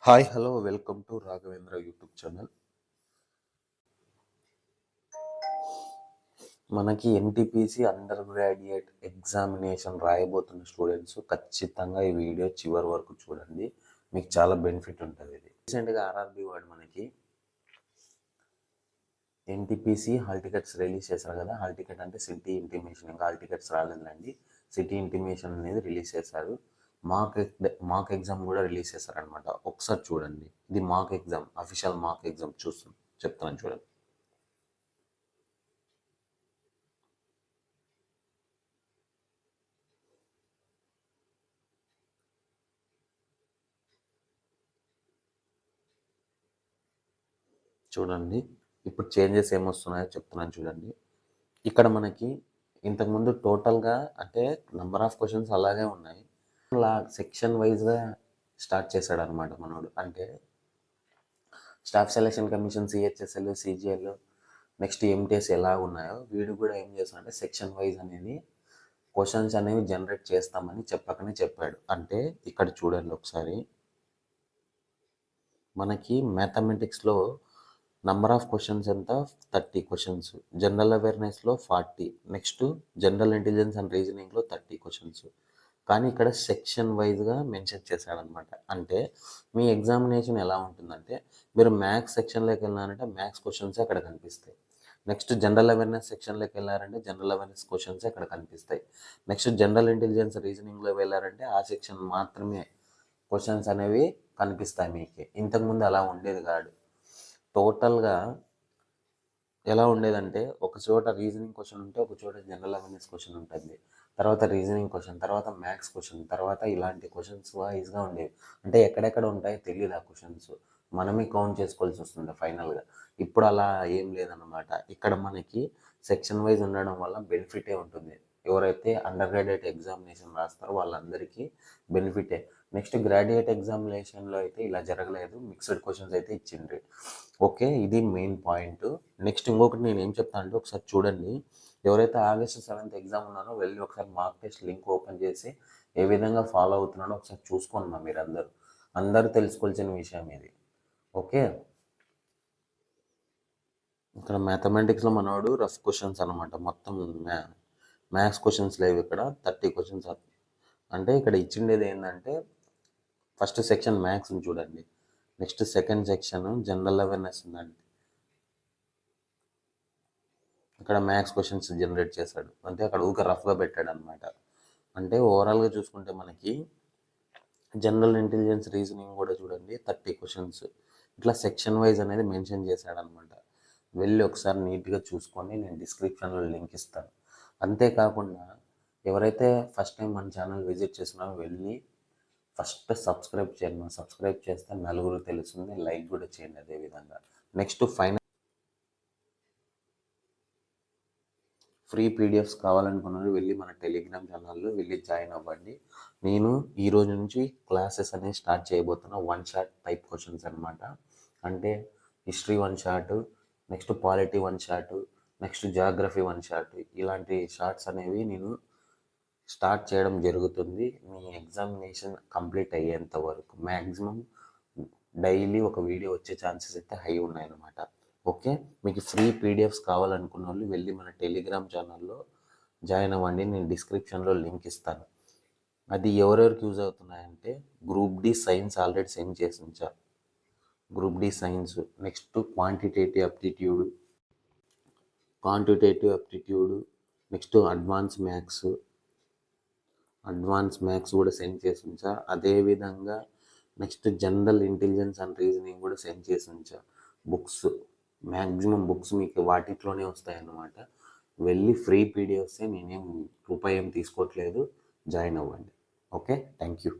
Hi hello welcome to Raghavendra YouTube channel. మనకి NTPC under graduate examination రాయబోతున్న students ఖచ్చితంగా ఈ వీడియో చివరి వరకు చూడండి, మీకు చాలా బెనిఫిట్ ఉంటుంది. ఇది రీసెంట్గా ఆర్ఆర్బీ వాడు మనకి ఎన్టీపీసీ హాల్ టికెట్స్ రిలీజ్ చేశారు కదా. హాల్ టికెట్ అంటే సిటీ ఇంటిమేషన్, ఇంకా హాల్ టికెట్స్ రాలేదండి. సిటీ ఇంటిమేషన్ అనేది రిలీజ్ చేశారు. మాక్ ఎగ్జామ్ కూడా రిలీజ్ చేశారనమాట. ఒకసారి చూడండి, ఇది మాక్ ఎగ్జామ్, అఫీషియల్ మాక్ ఎగ్జామ్ చెప్తాను చూడండి. చూడండి ఇప్పుడు చేంజెస్ ఏమొస్తున్నాయో చెప్తున్నాను చూడండి. ఇక్కడ మనకి ఇంతకుముందు టోటల్గా అంటే నెంబర్ ఆఫ్ క్వశ్చన్స్ అలాగే ఉన్నాయి. అలా సెక్షన్ వైజ్గా స్టార్ట్ చేశాడు అనమాట మనోడు. అంటే staff selection commission, CHSL, CGL, next MTS ఎలా ఉన్నాయో వీడు కూడా ఏం చేస్తాడంటే సెక్షన్ వైజ్ అనేది క్వశ్చన్స్ అనేవి జనరేట్ చేస్తామని చెప్పకనే చెప్పాడు. అంటే ఇక్కడ చూడండి ఒకసారి, మనకి మ్యాథమెటిక్స్లో నంబర్ ఆఫ్ క్వశ్చన్స్ ఎంత 30 క్వశ్చన్స్, జనరల్ అవేర్నెస్లో 40, నెక్స్ట్ జనరల్ ఇంటెలిజెన్స్ అండ్ రీజనింగ్లో 30 క్వశ్చన్స్. కానీ ఇక్కడ సెక్షన్ వైజ్గా మెన్షన్ చేశాడనమాట. అంటే మీ ఎగ్జామినేషన్ ఎలా ఉంటుందంటే, మీరు మ్యాథ్స్ సెక్షన్లోకి వెళ్ళారంటే మ్యాథ్స్ క్వశ్చన్స్ అక్కడ కనిపిస్తాయి. నెక్స్ట్ జనరల్ అవేర్నెస్ సెక్షన్లోకి వెళ్ళారంటే జనరల్ అవేర్నెస్ క్వశ్చన్స్ అక్కడ కనిపిస్తాయి. నెక్స్ట్ జనరల్ ఇంటెలిజెన్స్ రీజనింగ్లో వెళ్ళారంటే ఆ సెక్షన్ మాత్రమే క్వశ్చన్స్ అనేవి కనిపిస్తాయి మీకు. ఇంతకుముందు అలా ఉండేది కాదు. టోటల్గా ఎలా ఉండేదంటే ఒక చోట రీజనింగ్ క్వశ్చన్ ఉంటే ఒక చోట జనరల్ అవేర్నెస్ క్వశ్చన్ ఉంటుంది, తర్వాత రీజనింగ్ క్వశ్చన్, తర్వాత మ్యాథ్స్ క్వశ్చన్, తర్వాత ఇలాంటి క్వశ్చన్స్ వైజ్గా ఉండేవి. అంటే ఎక్కడెక్కడ ఉంటాయో తెలియదు ఆ క్వశ్చన్స్, మనమే కౌంట్ చేసుకోవాల్సి వస్తుంది ఫైనల్గా. ఇప్పుడు అలా ఏం లేదన్నమాట. ఇక్కడ మనకి సెక్షన్ వైజ్ ఉండడం వల్ల బెనిఫిటే ఉంటుంది. ఎవరైతే అండర్ గ్రాడ్యుయేట్ ఎగ్జామినేషన్ రాస్తారో వాళ్ళందరికీ బెనిఫిటే. నెక్స్ట్ గ్రాడ్యుయేట్ ఎగ్జామినేషన్లో అయితే ఇలా జరగలేదు, మిక్స్డ్ క్వశ్చన్స్ అయితే ఇచ్చిండ్రు. ఓకే, ఇది మెయిన్ పాయింట్. నెక్స్ట్ ఇంకొకటి నేను ఏం చెప్తాను అంటే ఒకసారి చూడండి, ఎవరైతే ఆగస్టు 7th ఎగ్జామ్ ఉన్నారో వెళ్ళి ఒకసారి మార్క్ టెస్ట్ లింక్ ఓపెన్ చేసి ఏ విధంగా ఫాలో అవుతున్నాడో ఒకసారి చూసుకోండి. మీరు అందరూ తెలుసుకోవాల్సిన విషయం ఇది. ఓకే, ఇక్కడ మ్యాథమెటిక్స్లో మనోడు రఫ్ క్వశ్చన్స్ అనమాట. మొత్తం మ్యాథ్స్ క్వశ్చన్స్ లేవు ఇక్కడ, 30 క్వశ్చన్స్. అంటే ఇక్కడ ఇచ్చిండేది ఏంటంటే ఫస్ట్ సెక్షన్ మ్యాథ్స్ చూడండి, next second section general awareness ఉందండి. ఇక్కడ మ్యాథ్స్ క్వశ్చన్స్ జనరేట్ చేశాడు, అంటే అక్కడ ఊక రఫ్గా పెట్టాడు అనమాట. అంటే ఓవరాల్గా చూసుకుంటే మనకి జనరల్ ఇంటెలిజెన్స్ రీజనింగ్ కూడా చూడండి 30 క్వశ్చన్స్, ఇట్లా సెక్షన్ వైజ్ అనేది మెన్షన్ చేశాడనమాట. వెళ్ళి ఒకసారి నీట్గా చూసుకొని నేను డిస్క్రిప్షన్లో లింక్ ఇస్తాను. అంతేకాకుండా ఎవరైతే ఫస్ట్ టైం మన ఛానల్ విజిట్ చేస్తున్నారో వెళ్ళి ఫస్ట్ సబ్స్క్రైబ్ చేయండి. సబ్స్క్రైబ్ చేస్తే నలుగురు తెలుస్తుంది, లైక్ కూడా చేయండి అదేవిధంగా. నెక్స్ట్ ఫైనల్ ఫ్రీ పీడిఎఫ్స్ కావాలనుకున్నారు వెళ్ళి మన టెలిగ్రామ్ ఛానల్లో వెళ్ళి జాయిన్ అవ్వండి. నేను ఈ రోజు నుంచి క్లాసెస్ అనేవి స్టార్ట్ చేయబోతున్నా. 1 షాట్ టైప్ క్వశ్చన్స్ అనమాట. అంటే history 1 shot, next polity 1 shot, next geography 1 shot, ఇలాంటి షార్ట్స్ అనేవి నేను స్టార్ట్ చేయడం జరుగుతుంది. మీ ఎగ్జామినేషన్ కంప్లీట్ అయ్యేంత వరకు మ్యాక్సిమం డైలీ ఒక వీడియో వచ్చే ఛాన్సెస్ అయితే హై ఉన్నాయన్నమాట. ఓకే, మీకు ఫ్రీ పీడిఎఫ్స్ కావాలనుకున్న వాళ్ళు వెళ్ళి మన టెలిగ్రామ్ ఛానల్లో జాయిన్ అవ్వండి. నేను డిస్క్రిప్షన్లో లింక్ ఇస్తాను. అది ఎవరెవరికి యూజ్ అవుతున్నాయంటే group D science already send చేసి ఉంచా. Group D science, next quantitative aptitude, next advance maths కూడా సెండ్ చేసి ఉంచా. అదేవిధంగా next general intelligence and reasoning కూడా సెండ్ చేసి ఉంచా. బుక్స్ మ్యాక్సిమం బుక్స్ మీకు వాటిలోనే వస్తాయన్నమాట. వెళ్ళి ఫ్రీ పీడిఎఫ్సే, నేనేం రూపాయి ఏం తీసుకోవట్లేదు, జాయిన్ అవ్వండి. Okay, thank you.